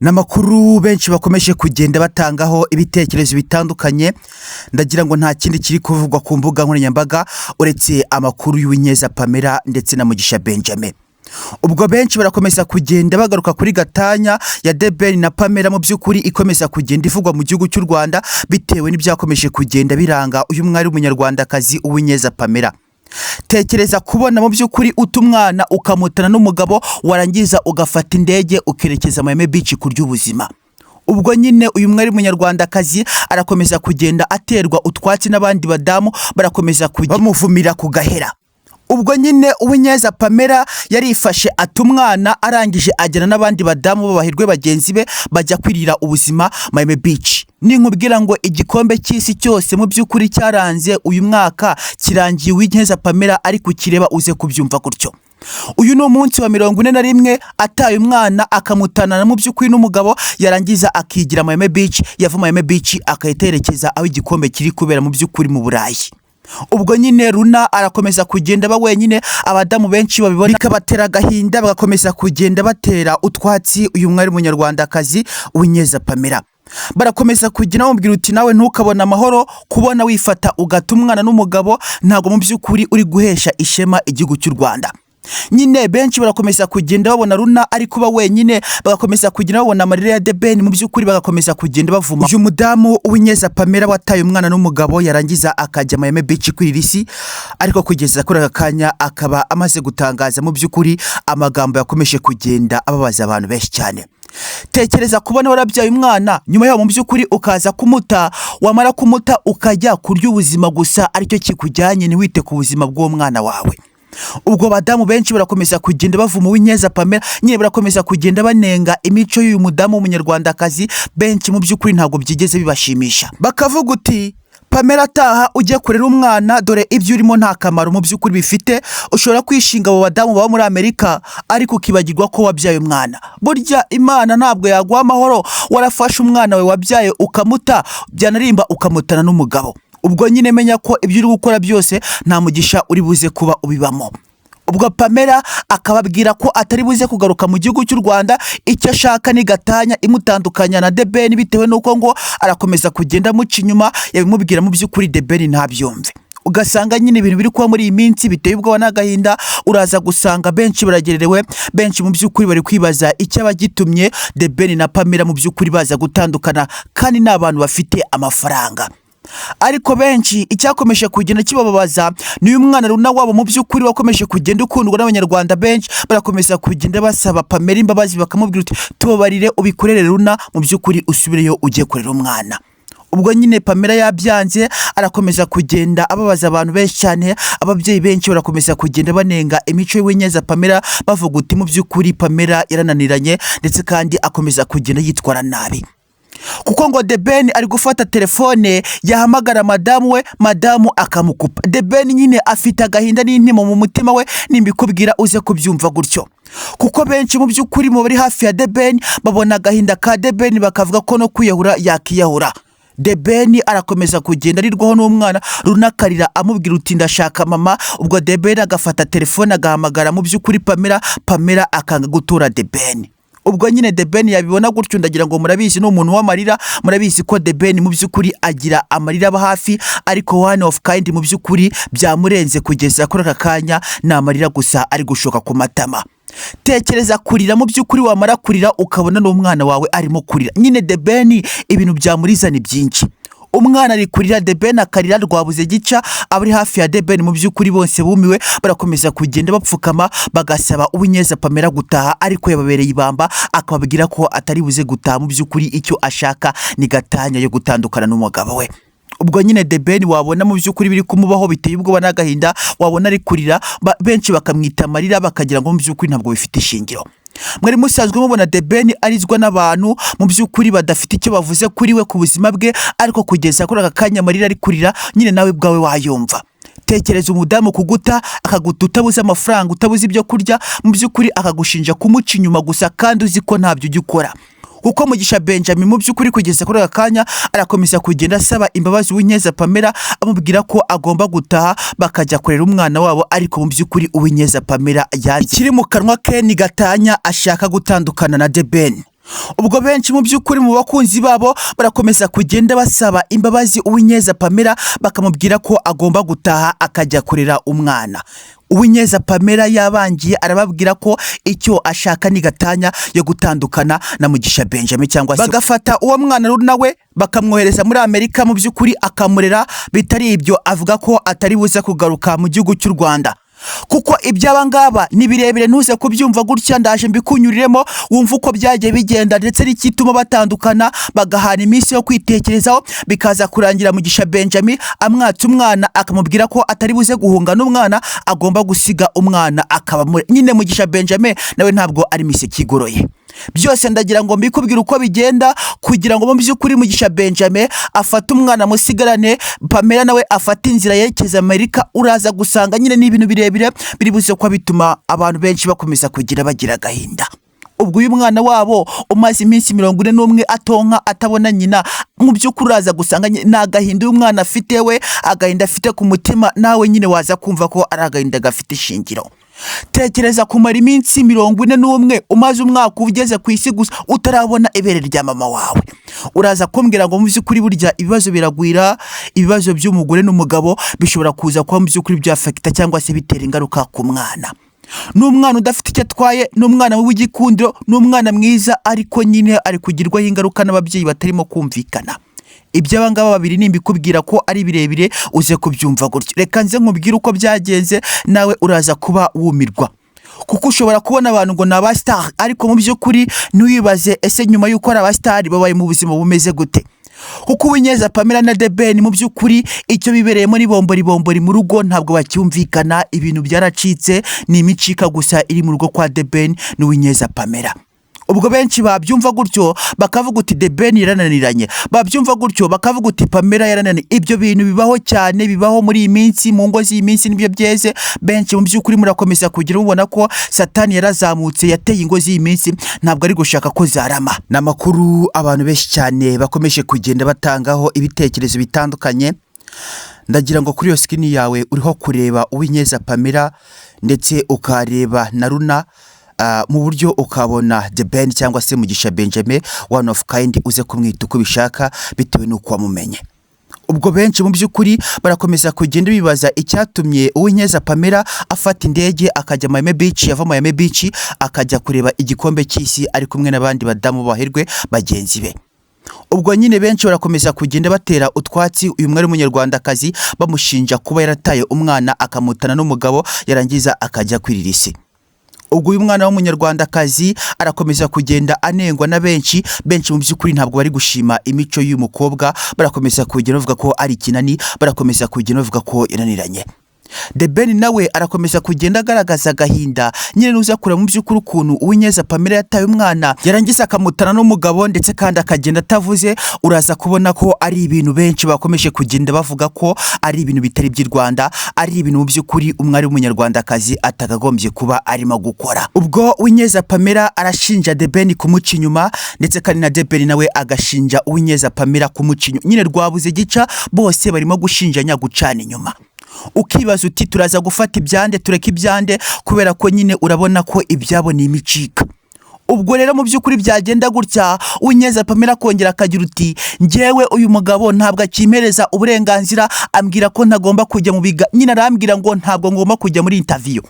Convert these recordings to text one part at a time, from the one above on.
Namakuru benshi bakomeje kugenda batangaho ibitekerezo bitandukanye ndagira ngo nta kindi kiri kuvugwa ku mbuga nkoranyambaga uretse amakuru y'Uwinyeza Pamela ndetse na Mugisha Benjamin. Ubwo benshi barakomeza kugenda bagaruka kuri gatanya ya The Ben na Pamela mu by'ukuri ikomeza kugenda ivugwa mu gihugu cy'u Rwanda bitewe n'ibyakomeje kugenda biranga uyu mwari w'umunyarwandakazi Uwinyeza Pamela. Tekereza kubona mu by'ukuri utumwana ukamutana n'umugabo warangiza ugafata indege ukerekeza Miami Beach kurya ubuzima. Ubwo nyine uyu mwari w'umunyarwandakazi arakomeza kugenda aterwa utwatsi n'abandi badamu barakomeza kujya bamuvumira ku gahera. Ubwo nyine Uwinyeza Pamela yarifashe atumwana arangije ajyana n'abandi badamu b'abahirwe bagenzi be bajya kwirira ubuzima Miami Beach. Ninkubwira ngo igikombe cy'isi cyose mu by'ukuri cyaranze uyu mwaka kirangiye Uwinyeza Pamela ari kukireba uze kubyumva gutyo. Uyu no munsi wa 41 ataye umwana akamutana mu by'ukuri n'umugabo yarangiza akigira Miami Beach, yava Miami Beach akayiterekeza aho igikombe kiri kubera mu by'ukuri mu Burayi. Ubwo nyine Runa arakomeza kugenda ba wenyine abadamu benshi babibona bikabatera gahinda bagakomeza kugenda batera utwatsi uyu mwari w'umunyarwandakazi Uwinyeza Pamela. Barakomeza kugira bamubwira uti nawe ntukabona amahoro kubona wifata ugatumwana n'umugabo ntago mu by'ukuri uri guhesha ishema igihugu cy'u Rwanda. Nyine benshi barakomeza kugenda babona Runa ari kuba wenyine bagakomeza kugenda babona amarira ya The Ben mu by'ukuri bagakomeza kugenda bavuma uyu mudamu Uwinyeza Pamela wataye umwana n'umugabo yarangiza akajya Miami Beach kwirisi ariko kugeza kuri akanya akaba amaze gutangaza mu by'ukuri amagambo yakomeje kugenda ababaza abantu benshi cyane. Tekereza kubona warabyaye umwana nyuma yaho mu by'ukuri ukaza kumuta wamara kumuta ukajya kurya ubuzima gusa aricyo kikujyanye ni wite ku buzima bw'uwo mwana wawe. Ubwo badamu benshi barakomeza kugenda bavuma Uwinyeza Pamela nyine barakomeza kugenda banenga imico y'uyu mudamu w'umunyarwandakazi benshi mu by'ukuri ntago byigeze bibashimisha. Bakavuga uti Pamela taha ujye kurera umwana dore ibyo urimo nta kamaro mu by'ukuri bifite ushobora kwishinga abo badamu baba muri Amerika ariko ukibagirwa ko wabyaye umwana. Burya Imana ntabwo yaguha amahoro warafashe umwana we wabyaye ukamuta byanarimba ukamutana n'umugabo. Ubwo nyine menya ko ibyo uri gukora byose nta mugisha uri buze kuba ubibamo. Ubwo Pamela akababwira ko atari buze kugaruka mu gihugu cy'u Rwanda icyo ashaka ni gatanya imutandukanya na The Ben bitewe nuko ngo arakomeza kugenda muca inyuma yabimubwira mu by'ukuri The Ben ntabyumve. Ugasanga nyine ibintu biri kuba muri iyi minsi biteye ubwoba n'agahinda uraza gusanga benshi baragererewe benshi mu by'ukuri bari kwibaza icyo abagitumye The Ben na Pamela mu by'ukuri baza gutandukana kandi n'abantu bafite amafaranga. Ariko benshi icyakomeje kugenda kibababaza ni uyu mwana Runa wabo mu by'ukuri wakomeje kugenda ukundwa n'abanyarwanda benshi barakomeza kugenda basaba Pamela imbabazi bakamubwira uti tubabarire ubikorere Runa mu by'ukuri usubireyo ujye kurera umwana. Ubwo nyine Pamela yabyanze arakomeza kugenda ababaza abantu benshi cyane ababyeyi benshi barakomeza kugenda banenga imico y'Uwinyeza Pamela bavuga uti mu by'ukuri Pamela yarananiranye ndetse kandi akomeza kugenda yitwara nabi. Kuko ngo The Ben ari gufata telefone yahamagara madamu we madamu akamukupa. The Ben nyine afite agahinda n'intimo mu mutima we nimbikubwira uze kubyumva gutyo. Kuko benshi mu by'ukuri mu bari hafi ya The Ben babona agahinda ka The Ben bakavuga ko no kwiyahura yakiyahura. The Ben arakomeza kugenda arirwaho n'umwana Runa karira amubwira uti ndashaka mama. Ubwo The Ben agafata telefone agahamagara mu by'ukuri Pamela akanga gutura The Ben. Ubwo nyine The Ben yabibona gutyo ndagira ngo murabizi n'umuntu w'amarira murabizi ko The Ben mu by'ukuri agira amarira aba hafi ariko one of kind mu by'ukuri byamurenze kugeza kuri aka kanya na amarira gusa ari gushoka ku matama. Tekereza kurira mu by'ukuri wamara kurira ukabona n'umwana wawe arimo kurira. Nyine The Ben ibintu byamuriza ni byinshi. Umwana ari kurira The Ben akarira rwabuze gica abari hafi ya The Ben mu by'ukuri bose bumiwe barakomeza kugenda bapfukama bagasaba Uwinyeza Pamela gutaha ariko yababereye ibamba akababwira ko atari buze gutaha mu by'ukuri icyo ashaka ni gatanya yo gutandukana n'umugabo we. Ubwo nyine The Ben wabona mu by'ukuri biri kumubaho biteye ubwoba n'agahinda wabona ari kurira benshi bakamwita amarira bakagira ngo mu by'ukuri ntabwo bifite ishingiro. Mwari musanzwe mubona The Ben arizwa n'abantu mu by'ukuri badafite icyo bavuze kuri we ku buzima bwe ariko kugeza kuri aka kanya amarira ari kurira nyine nawe bwawe wayumva. Tekereza umudamu kuguta akaguta utabuze amafaranga utabuze ibyo kurya mu by'ukuri akagushinja kumuca inyuma gusa kandi uzi ko ntabyo ujya ukora. Kuko Mugisha Benjamin mu by'ukuri kugeza kuri aka kanya arakomeza kugenda asaba imbabazi Uwinyeza Pamela amubwira ko agomba gutaha bakajya kurera umwana wabo ariko mu by'ukuri Uwinyeza Pamela yanze. Ikiri mu kanwa ke ni gatanya ashaka gutandukana na The Ben. ubwo benshi mu by'ukuri mu bakunzi babo barakomeza kugenda basaba imbabazi Uwinyeza Pamela, bakamubwira ko agomba gutaha akajya kurera umwana. Uwinyeza Pamela yabangiye arababwira ko icyo ashaka ni gatanya yo gutandukana na Mugisha Benjamin, cyangwa se bagafata uwo mwana nawe bakamwohereza muri Amerika mu by'ukuri akamurera. Bitari ibyo avuga ko atari buze kugaruka mu gihugu cy'u Rwanda, kuko iby'aba ngaba ni birebire. Ntuze kubyumva gutya, ndaje mbikunyuriremo wumva uko byagiye bigenda ndetse n'ikituma batandukana bagahana iminsi yo kwitekerezaho, bikaza kurangira Mugisha Benjamin amwatse umwana akamubwira ko atari buze guhunga n'umwana, agomba gusiga umwana akaba nyine Mugisha Benjamin nawe ntabwo ari miseke igoroye. Byose ndagira ngo mbikubwire uko bigenda kugira ngo mu by'ukuri Mugisha Benjamin afate umwana musigarane, Pamela nawe afate inzira yerekeza Amerika. Uraza gusanga nyine n'ibintu birebire biri buze ko bituma abantu benshi bakomeza kugira bagira agahinda. Ubwo uyu mwana wabo umaze iminsi 41 atonka atabona nyina, mu by'ukuri uraza gusanga n'agahinda uyu mwana afite we, agahinda afite ku mutima, nawe nyine waza kumva ko ari agahinda gafite ishingiro. Tekereza kumara iminsi 41 umaze umwaka ugeze ku isi gusa utarabona ibere rya mama wawe. Uraza kumbwira ngo mu by'ukuri burya ibibazo biragwira, ibibazo by'umugore n'umugabo bishobora kuza kuba mu by'ukuri byafekita cyangwa se bitera ingaruka ku mwana. N'umwana udafite icyo atwaye, n'umwana w'igikundiro, n'umwana mwiza, ariko nyine ari kugirwaho ingaruka n'ababyeyi batarimo kumvikana. Ibyo abangaba babiri nimbikubwira ko ari birebire uze kubyumva gutyo. Reka nze nkubwire uko byagenze, nawe uraza kuba wumirwa, kuko ushobora kubona abantu ngo naba star, ariko mu by'ukuri ntiwibaze ese nyuma y'uko ari abastar babaye mu buzima bumeze gute. Kuko Uwinyeza Pamela na The Ben mu by'ukuri icyo bibereyemo ni bombori mu rugo ntabwo bacyumvikana, ibintu byaracitse, ni imicika gusa iri mu rugo kwa The Ben n'Uwinyeza Pamela. Ubwo benshi babyumva gutyo bakavuga uti The Ben yarananiranye, babyumva gutyo bakavuga uti Pamela yarananiranye. Ibyo bintu bibaho cyane, bibaho muri iyi minsi, mu ngo z'iyi minsi nibyo byeze. Benshi mu by'ukuri murakomeza kugira ubona ko Satani yarazamutse, yateye ingo z'iyi minsi, ntabwo ari gushaka ko zarama. N'amakuru abantu benshi cyane bakomeje kugenda batangaho ibitekerezo bitandukanye. Ndagira ngo kuri yo skini yawe uriho kureba Uwinyeza Pamela ndetse ukareba na Runa, mu buryo ukabona The Ben cyangwa se Mugisha Benjamin one of kind, uze kumwita uko bishaka bitewe n'uko wamumenye. Ubwo benshi mu by'ukuri barakomeza kugenda bibaza icyatumye Uwinyeza Pamela afata indege akajya Miami Beach, yava Miami Beach akajya kureba igikombe cy'isi ari kumwe n'abandi badamu bahirwe bagenzi be. Ubwo nyine benshi barakomeza kugenda batera utwatsi uyu mwari w'umunyarwandakazi, bamushinja kuba yarataye umwana akamutana n'umugabo yarangiza akajya kwirira isi. Ubwo uyu mwana w'umunyarwandakazi arakomeza kugenda anengwa na benshi mu by'ukuri ntabwo bari gushima imico y'uyu mukobwa, barakomeza kugenda bavuga ko ari kinani, barakomeza kugenda bavuga ko yananiranye. The Ben nawe arakomeza kugenda agaragaza agahinda, nyine nuza kure mu by'ukuri ukuntu Uwinyeza Pamela yataye umwana yarangiza akamutana n'umugabo ndetse kandi akagenda atavuze. Uraza kubona ko ari ibintu benshi bakomeje kugenda bavuga ko ari ibintu bitari by'i Rwanda, ari ibintu mu by'ukuri umwari w'umunyarwandakazi atagagombye kuba arimo gukora. Ubwo Uwinyeza Pamela arashinja The Ben kumuca inyuma, ndetse kandi na The Ben nawe agashinja Uwinyeza Pamela kumuca inyuma. Nyine rwabuze gica, bose barimo gushinjanya gucana inyuma. Ukibaza uti turaza gufata ibyande tureka ibyande, kubera ko nyine urabona ko ibyabo ni imicika. Ubwo rero mu by'ukuri byagenda gutya, Uwinyeza Pamela kongera akagira uti njyewe uyu mugabo ntabwo akimereza uburenganzira, ambwira ko ntagomba kujya mu biga, nyine arambwira ngo ntabwo ngomba kujya muri interview,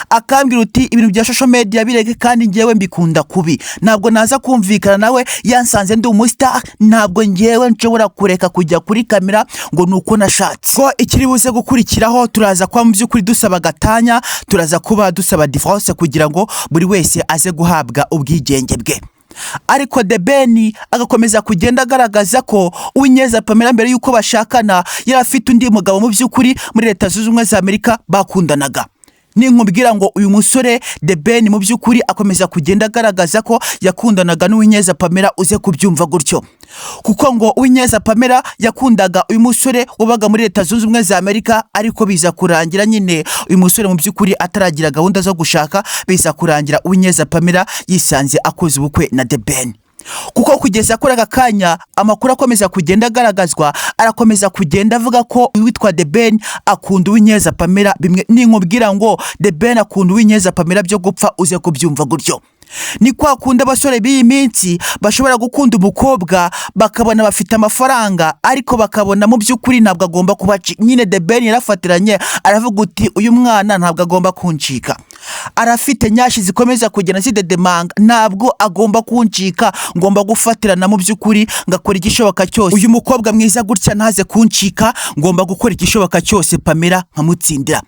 akambwira uti ibintu bya social media bireke kandi njyewe mbikunda kubi, ntabwo naza kumvikana nawe, yansanze ndi umustar, ntabwo njyewe nshobora kureka kujya kuri kamera ngo nuko nashatse. Ko ikiri buze gukurikiraho turaza kwa mu by'ukuri dusaba gatanya, turaza kuba dusaba divorce kugira ngo buri wese aze guhabwa ubwigenge bwe. Ariko The Ben agakomeza kugenda agaragaza ko Uwinyeza Pamela mbere yuko bashakana yari afite undi mugabo mu by'ukuri muri Leta Zunze Ubumwe za Amerika bakundanaga. Ninkubwira ngo uyu musore The Ben mu by'ukuri akomeza kugenda agaragaza ko yakundanaga n'Uwinyeza Pamela, uze kubyumva gutyo, kuko ngo Uwinyeza Pamela yakundaga uyu musore wabaga muri Leta Zunze Ubumwe za Amerika, ariko biza kurangira nyine uyu musore mu by'ukuri ataragira gahunda zo gushaka, biza kurangira Uwinyeza Pamela yisanze akoze ubukwe na The Ben. Kuko kugeza kuri aka kanya amakuru akomeza kugenda agaragazwa, arakomeza kugenda avuga ko witwa The Ben akunda Uwinyeza Pamela bimwe. Ninkubwira ngo The Ben akunda Uwinyeza Pamela byo gupfa, uze kubyumva gutyo. Ni kwa kundi abasore b'iyi minsi bashobora gukunda umukobwa bakabona bafite amafaranga ariko bakabona mu by'ukuri ntabwo agomba kuba nyine The Ben yarafatiranye aravuga uti uyu mwana ntabwo agomba kuncika, arafite nyashi zikomeza kugenda zidedemanga, ntabwo agomba kuncika, ngomba gufatirana mu by'ukuri ngakora igishoboka cyose, uyu mukobwa mwiza gutya ntaze kuncika, ngomba gukora igishoboka cyose Pamela nkamutsindira.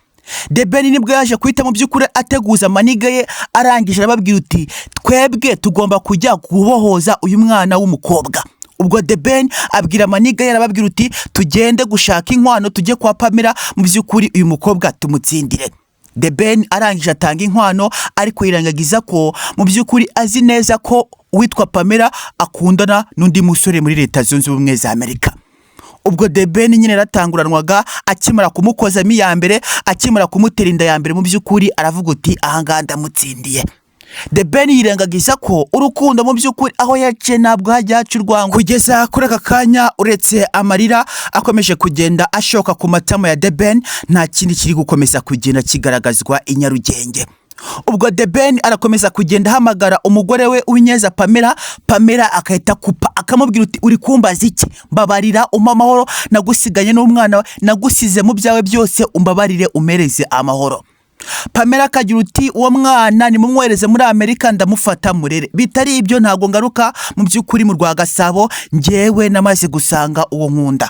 The Ben nibwo yaje kuhita mu by'ukuri ateguza amaniga ye, arangije arababwira uti twebwe tugomba kujya kubohoza uyu mwana w'umukobwa. Ubwo The Ben abwira amaniga ye arababwira uti tugende gushaka inkwano tujye kwa Pamela, mu by'ukuri uyu mukobwa tumutsindire. The Ben arangije atanga inkwano ariko yirangagiza ko mu by'ukuri azi neza ko uwitwa Pamela akundana n'undi musore muri Leta Zunze Ubumwe za Amerika. Ubwo The Ben nyine ratanguranwaga akimara kumukozamo iya mbere, akimara kumutera inda ya mbere, mu by'ukuri aravuga uti ahangaha ndamutsindiye. The Ben yirengagiza ko urukundo mu by'ukuri aho yaciye ntabwo hajya haca urwango. Kugeza kuri aka kanya uretse amarira akomeje kugenda ashoka ku matama ya The Ben, nta kindi kiri gukomeza kugenda kigaragazwa i Nyarugenge. Ubwo The Ben arakomeza kugenda hamagara umugore we Uwinyeza Pamela, Pamela akahita kupa akamubwira uti uri kumbaza iki, mbabarira umpa amahoro, nagusiganye n'umwana, nagusize mu byawe byose, umbabarire umereze amahoro. Pamela akagira uti uwo mwana ni mumwereze muri Amerika ndamufata murere, bitari ibyo ntago ngaruka mu by'ukuri mu Rwagasabo, njyewe namaze gusanga uwo nkunda.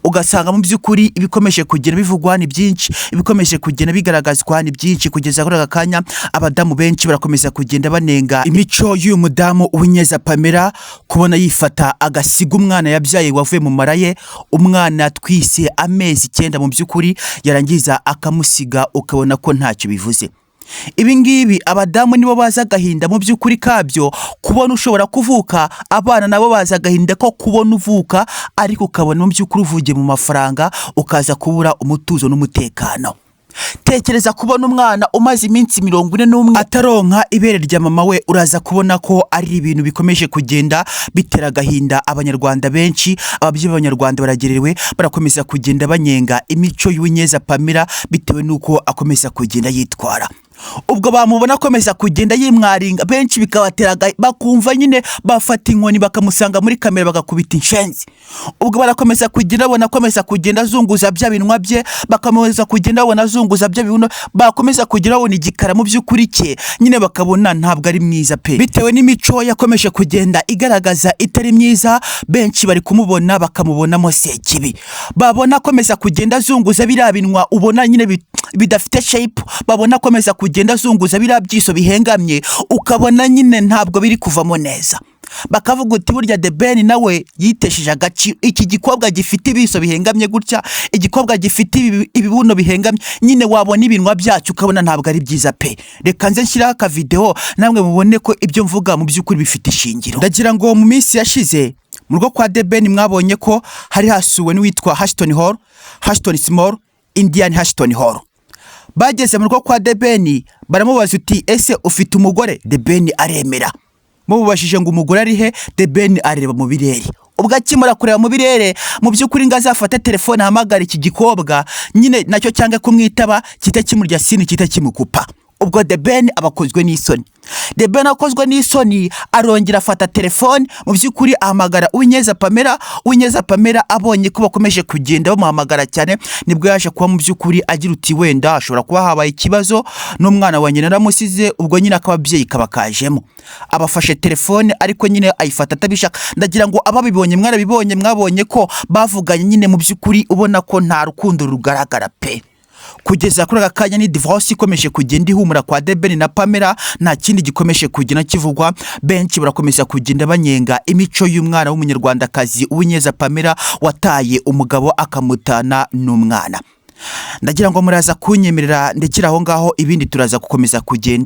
Ugasanga mu by'ukuri ibikomeje kugenda bivugwa ni byinshi, ibikomeje kugenda bigaragazwa ni byinshi. Kugeza kuri aka kanya abadamu benshi barakomeza kugenda banenga imico y'uyu mudamu Uwinyeza Pamela, kubona yifata agasiga umwana yabyaye wavuye mu mara ye, umwana twise amezi 9 mu by'ukuri, yarangiza akamusiga ukabona ko ntacyo bivuze. Ibi ngibi abadamu nibo baza agahinda mu by'ukuri kabyo, kubona ushobora kuvuka, abana nabo baza agahinda ko kubona uvuka ariko ukabona mu by'ukuri uvugiye mu mafaranga ukaza kubura umutuzo n'umutekano. Tekereza kubona umwana umaze iminsi 41 ataronka ibere rya mama we, uraza kubona ko ari ibintu bikomeje kugenda bitera agahinda abanyarwanda benshi. Ababyeyi b'abanyarwanda baragerewe, barakomeza kugenda banyenga imico y'Uwinyeza Pamela bitewe nuko akomeza kugenda yitwara. Ubwo bamubona akomeza kugenda yimwaringa, benshi bikabateraga bakumva nyine bafata inkoni bakamusanga muri kamera bagakubita inshenzi. Ubwo barakomeza kugenda babona akomeza kugenda azunguza bya binwa bye, bakomeza kugenda babona azunguza bya bibuno, bakomeza kugenda babona igikara mu by'ukuri cye, nyine bakabona ntabwo ari mwiza pe, bitewe n'imico yakomeje kugenda igaragaza itari myiza. Benshi bari kumubona bakamubonamo sekibi, babona akomeza kugenda azunguza biriya binwa ubona nyine bidafite shape, babona akomeza kugenda azunguza biriya byiso bihengamye, ukabona nyine ntabwo biri kuvamo neza. Bakavuga uti burya The Ben nawe yitesheje agaciro, iki gikobwa gifite ibiso bihengamye gutya, igikobwa gifite ibibuno bihengamye, nyine wabona ibinwa byacu ukabona ntabwo ari byiza pe. Reka nze nshyiraho aka video namwe mubone ko ibyo mvuga mu by'ukuri bifite ishingiro. Ndagira ngo mu minsi yashize mu rugo kwa The Ben mwabonye ko hari hasuwe n'uwitwa Ashton Small Indian Ashton Hall. Bageze mu rugo kwa The Ben baramubaza uti ese ufite umugore? The Ben aremera. Mububashije ngo umugore ari he? The Ben areba mu birere. Ubwo akimara kureba mu birere, mu by'ukuri ngo azafata telefone ahamagara iki gikobwa, nyine nacyo cyangwa kumwitaba kita kimurya sini kita kimukupa. Ubwo The Ben abakozwe n'isoni. The Ben akozwe n'isoni arongera afata telefone, mu by'ukuri ahamagara Uwinyeza Pamela. Uwinyeza Pamela abonye ko bakomeje kugenda bamuhamagara cyane, nibwo yaje kuba mu by'ukuri agira uti wenda ashobora kuba habaye ikibazo n'umwana wa nyina naramusize. Ubwo nyine akababyeyi kabakajemo, abafashe telefone ariko nyine ayifata atabishaka. Ndagira ngo ababibonye mwarabibonye, mwabonye ko bavuganye nyine mu by'ukuri ubona ko nta rukundo rugaragara pe. Kugeza kuri aka kanya ni divorce ikomeje kugenda ihumura kwa The Ben na Pamela, nta kindi gikomeje kugenda kivugwa. Benshi barakomeza kugenda banyenga imico y'umwana w'umunyarwandakazi Uwinyeza Pamela wataye umugabo akamutana n'umwana. Ndagira ngo muraza kunyemerera ndekira aho ngaho, ibindi turaza gukomeza kugenda.